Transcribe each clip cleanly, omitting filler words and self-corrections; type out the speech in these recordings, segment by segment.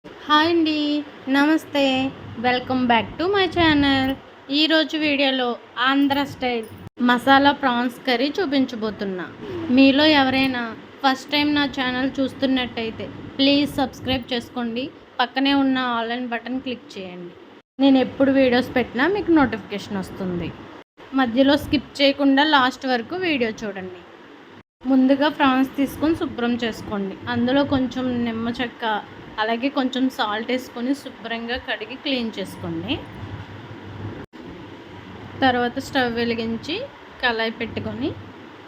Hi అండి. నమస్తే. Welcome back to my channel. ఈరోజు వీడియోలో Andhra style masala prawns curry చూపించబోతున్నా. మీలో ఎవరైనా ఫస్ట్ టైం నా ఛానల్ చూస్తున్నట్టయితే ప్లీజ్ సబ్స్క్రైబ్ చేసుకోండి. పక్కనే ఉన్న ఆన్లైన్ బటన్ క్లిక్ చేయండి. నేను ఎప్పుడు వీడియోస్ పెట్టినా మీకు నోటిఫికేషన్ వస్తుంది. మధ్యలో స్కిప్ చేయకుండా లాస్ట్ వరకు వీడియో చూడండి. ముందుగా ప్రాన్స్ తీసుకొని శుభ్రం చేసుకోండి. అందులో కొంచెం నిమ్మ చెక్క, అలాగే కొంచెం సాల్ట్ వేసుకొని శుభ్రంగా కడిగి క్లీన్ చేసుకోండి. తర్వాత స్టవ్ వెలిగించి కళాయి పెట్టుకొని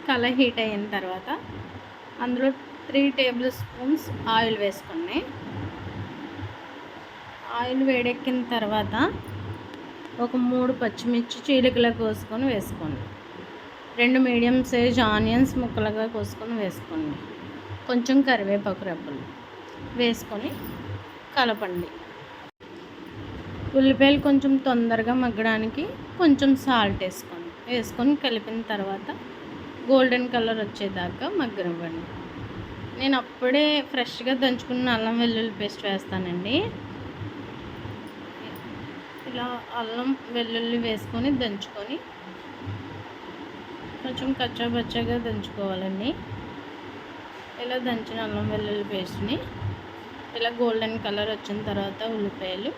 కళాయి హీట్ అయిన తర్వాత అందులో 3 టేబుల్ స్పూన్స్ ఆయిల్ వేసుకోండి. ఆయిల్ వేడెక్కిన తర్వాత ఒక 3 పచ్చిమిర్చి చీలికలా కోసుకొని వేసుకోండి. 2 మీడియం సైజ్ ఆనియన్స్ ముక్కలుగా కోసుకొని వేసుకోండి. కొంచెం కరివేపాకు రెబ్బలు వేసుకొని కలపండి. ఉల్లిపాయలు కొంచెం తొందరగా మగ్గడానికి కొంచెం సాల్ట్ వేసుకొని కలిపిన తర్వాత గోల్డెన్ కలర్ వచ్చేదాకా మగ్గనివ్వండి. నేను అప్పుడే ఫ్రెష్గా దంచుకున్న అల్లం వెల్లుల్లి పేస్ట్ వేస్తానండి. ఇలా అల్లం వెల్లుల్లి వేసుకొని దంచుకొని కొంచెం కచ్చాపచ్చాగా దంచుకోవాలండి. ఇలా దంచిన అల్లం వెల్లుల్లి పేస్ట్ని ఇలా గోల్డెన్ కలర్ వచ్చిన తర్వాత ఉల్లిపాయలు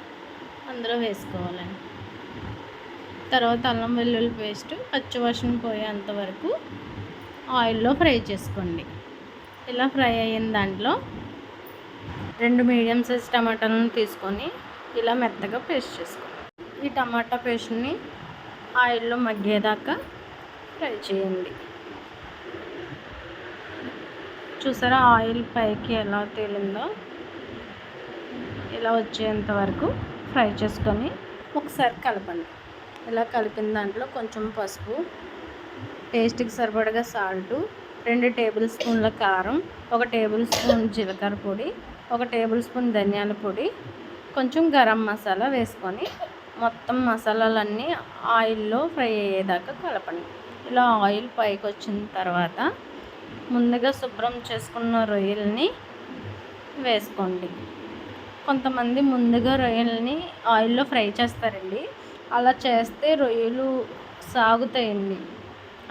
అందులో వేసుకోవాలండి. తర్వాత అల్లం వెల్లుల్లి పేస్ట్ పచ్చివాసన పోయేంత వరకు ఆయిల్లో ఫ్రై చేసుకోండి. ఇలా ఫ్రై అయిన దాంట్లో 2 మీడియం సైజ్ టమాటాలను తీసుకొని ఇలా మెత్తగా పేస్ట్ చేసుకోండి. ఈ టమాటా పేస్ట్ని ఆయిల్లో మగ్గేదాకా ఫ్రై చేయండి. చూసారా ఆయిల్ పైకి ఎలా తేలిందో, ఇలా వచ్చేంత వరకు ఫ్రై చేసుకొని ఒకసారి కలపండి. ఇలా కలిపిన దాంట్లో కొంచెం పసుపు, టేస్ట్కి సరిపడగా సాల్టు, 2 టేబుల్ స్పూన్ల కారం, 1 టేబుల్ స్పూన్ జీలకర్ర పొడి, 1 టేబుల్ స్పూన్ ధనియాల పొడి, కొంచెం గరం మసాలా వేసుకొని మొత్తం మసాలాలన్నీ ఆయిల్లో ఫ్రై అయ్యేదాకా కలపండి. ఇలా ఆయిల్ పైకి వచ్చిన తర్వాత ముందుగా శుభ్రం చేసుకున్న రొయ్యల్ని వేసుకోండి. కొంతమంది ముందుగా రొయ్యల్ని ఆయిల్లో ఫ్రై చేస్తారండి. అలా చేస్తే రొయ్యలు సాగుతాయండి.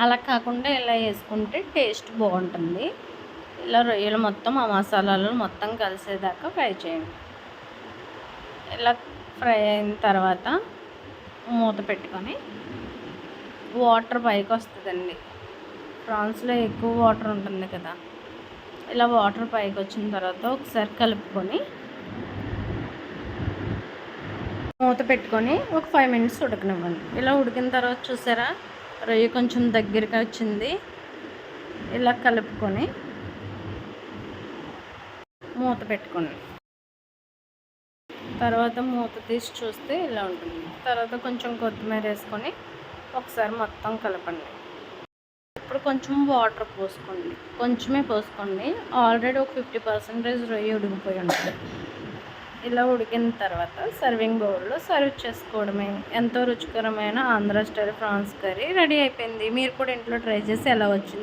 అలా కాకుండా ఇలా వేసుకుంటే టేస్ట్ బాగుంటుంది. ఇలా రొయ్యలు మొత్తం ఆ మసాలాలు మొత్తం కలిసేదాకా ఫ్రై చేయండి. ఇలా ఫ్రై అయిన తర్వాత మూత పెట్టుకొని వాటర్ పైకి వస్తుందండి. ప్రాన్స్లో ఎక్కువ వాటర్ ఉంటుంది కదా. ఇలా వాటర్ పైకి వచ్చిన తర్వాత ఒకసారి కలుపుకొని మూత పెట్టుకొని ఒక 5 మినిట్స్ ఉడకనివ్వండి. ఇలా ఉడికిన తర్వాత చూసారా రొయ్య కొంచెం దగ్గరికి వచ్చింది. ఇలా కలుపుకొని మూత పెట్టుకోండి. తర్వాత మూత తీసి చూస్తే ఇలా ఉంటుంది. తర్వాత కొంచెం కొత్తిమీర వేసుకొని ఒకసారి మొత్తం కలపండి. ఇప్పుడు కొంచెం వాటర్ పోసుకోండి. కొంచెమే పోసుకోండి. ఆల్రెడీ ఒక 50% రొయ్య ఉడికిపోయి ఉంటుంది. ఇలా ఉడికిన తర్వాత సర్వింగ్ బౌల్లో సర్వ్ చేసుకోవడమే. ఎంతో రుచికరమైన Andhra style prawns curry ready అయిపోయింది. మీరు కూడా ఇంట్లో ట్రై చేసి ఎలా వచ్చిందో